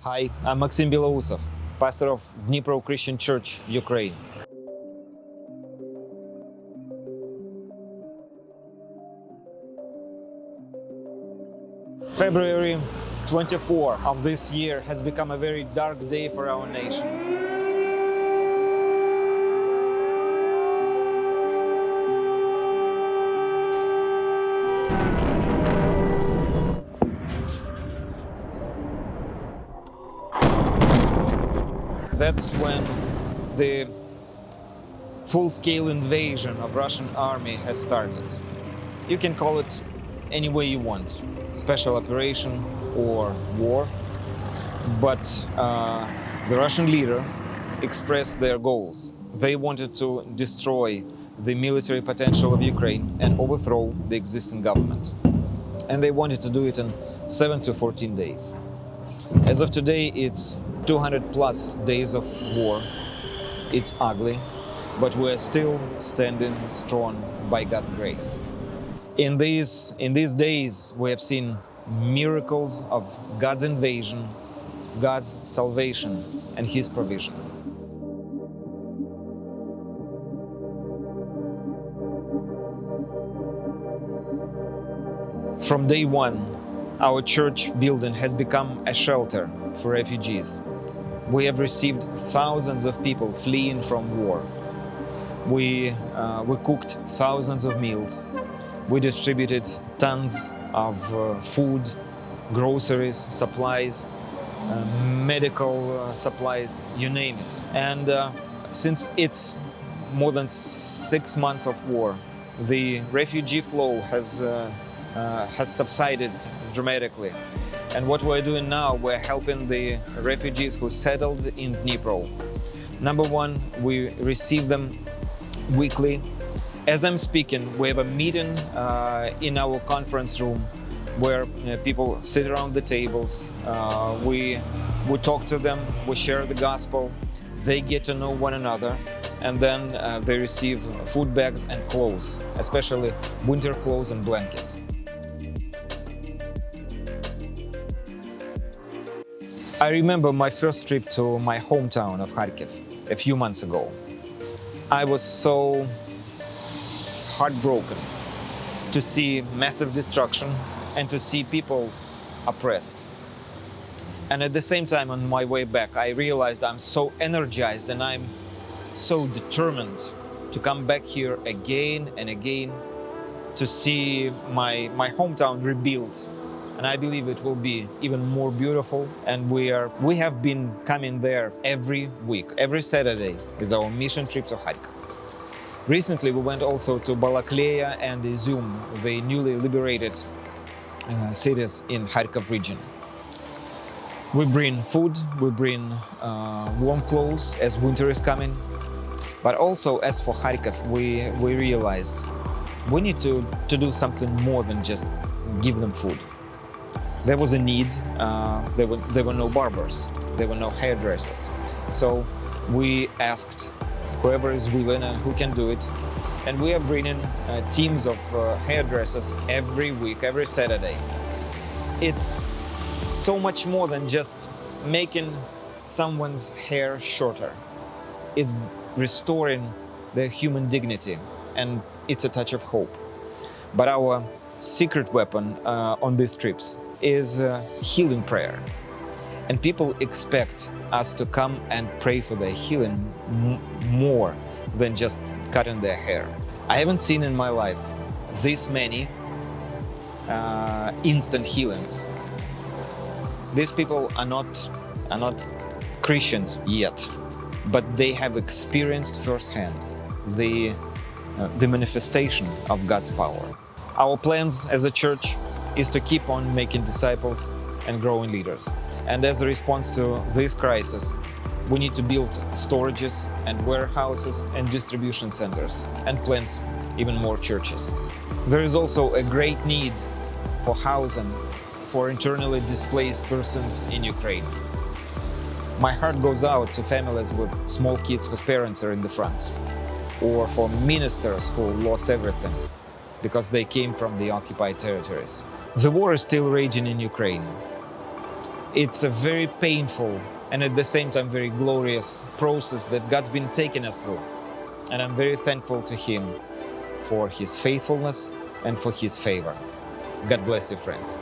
Hi, I'm Maxim Belousov, pastor of Dnipro Christian Church, Ukraine. February 24 of this year has become a very dark day for our nation. That's when the full-scale invasion of Russian army has started. You can call it any way you want, special operation or war, but the Russian leader expressed their goals. They wanted to destroy the military potential of Ukraine and overthrow the existing government. And they wanted to do it in 7 to 14 days. As of today, it's 200 plus days of war. It's ugly, but we're still standing strong by God's grace. In these days, we have seen miracles of God's invasion, God's salvation, and His provision. From day one, our church building has become a shelter for refugees. We have received thousands of people fleeing from war. We cooked thousands of meals. We distributed tons of food, groceries, supplies, medical supplies, you name it. And since it's more than 6 months of war, the refugee flow has subsided dramatically. And what we're doing now, we're helping the refugees who settled in Dnipro. Number one, we receive them weekly. As I'm speaking, we have a meeting in our conference room where people sit around the tables. We talk to them, we share the gospel, they get to know one another, and then they receive food bags and clothes, especially winter clothes and blankets. I remember my first trip to my hometown of Kharkiv a few months ago. I was so heartbroken to see massive destruction and to see people oppressed. And at the same time, on my way back, I realized I'm so energized and I'm so determined to come back here again and again to see my hometown rebuilt. And I believe it will be even more beautiful. And we have been coming there every week. Every Saturday is our mission trip to Kharkiv. Recently, we went also to Balakleya and Izum, the newly liberated cities in Kharkiv region. We bring food, we bring warm clothes as winter is coming. But also, as for Kharkiv, we realized we need to do something more than just give them food. There was a need. There were no barbers. There were no hairdressers. So we asked whoever is willing and who can do it. And we are bringing teams of hairdressers every week, every Saturday. It's so much more than just making someone's hair shorter. It's restoring their human dignity, and it's a touch of hope. But our secret weapon on these trips is healing prayer. And people expect us to come and pray for their healing more than just cutting their hair. I haven't seen in my life this many instant healings. These people are not Christians yet, but they have experienced firsthand the manifestation of God's power. Our plans as a church is to keep on making disciples and growing leaders. And as a response to this crisis, we need to build storages and warehouses and distribution centers and plant even more churches. There is also a great need for housing for internally displaced persons in Ukraine. My heart goes out to families with small kids whose parents are in the front, or for ministers who lost everything because they came from the occupied territories. The war is still raging in Ukraine. It's a very painful and at the same time very glorious process that God's been taking us through. And I'm very thankful to Him for His faithfulness and for His favor. God bless you, friends.